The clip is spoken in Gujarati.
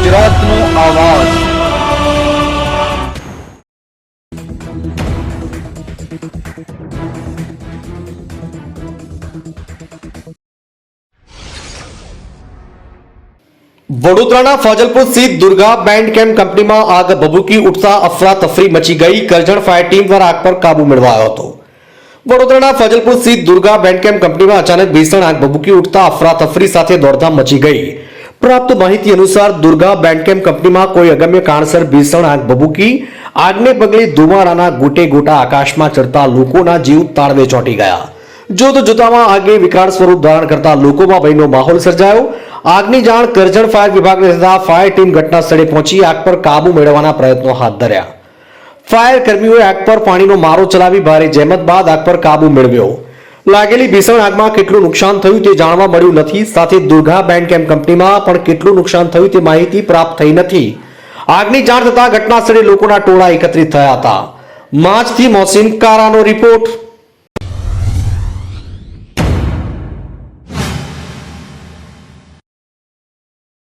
ગુજરાતનો આવાજ। વડોદરાના ફાજલપુર સ્થિત દુર્ગા બેન્ડ કેમ્પ કંપનીમાં આગ ભભૂકી ઉઠતા અફરાતફરી મચી ગઈ। કરજણ ફાયર ટીમ દ્વારા આગ પર કાબુ મેળવાયો હતો। વડોદરાના ફાજલપુર સ્થિત દુર્ગા બેન્ડ કેમ્પ કંપનીમાં અચાનક ભીષણ આગ ભભૂકી ઉઠતા અફરાતફરી સાથે દોડધામ મચી ગઈ। પ્રાપ્ત માહિતી અનુસાર દુર્ગા બેન્ડ કેમ્પ કંપનીમાં કોઈ અગમ્ય કારણસર ભીષણ આગ ભભૂકી આગને પગલે ધુમાડાના ગોટે ગોટા આકાશમાં ચડતા લોકોના જીવ તાળવે ચોંટી ગયા। જોત જોતામાં આગે વિકરાળ સ્વરૂપ ધારણ કરતા લોકોમાં ભયનો માહોલ સર્જાયો। આગની જાણ કરજણ ફાયર વિભાગને થતા ફાયર ટીમ ઘટના સ્થળે પહોંચી આગ પર કાબુ મેળવવાના પ્રયત્નો હાથ ધર્યા। ફાયર કર્મીઓએ આગ પર પાણીનો મારો ચલાવી ભારે જહેમત બાદ આગ પર કાબુ મેળવ્યો। લાગેલી ભીષણ આગમાં કેટલું નુકસાન થયું તે જાણવા મળ્યું નથી। સાથે દુર્ગા બેન્ડ કેમ્પ કંપનીમાં પણ કેટલું નુકસાન થયું તે માહિતી પ્રાપ્ત થઈ નથી। આગની જાણ થતા ઘટના સ્થળે લોકોના ટોળા એકત્રિત થયા હતા। માજથી મોહસિન કારાનો રિપોર્ટ।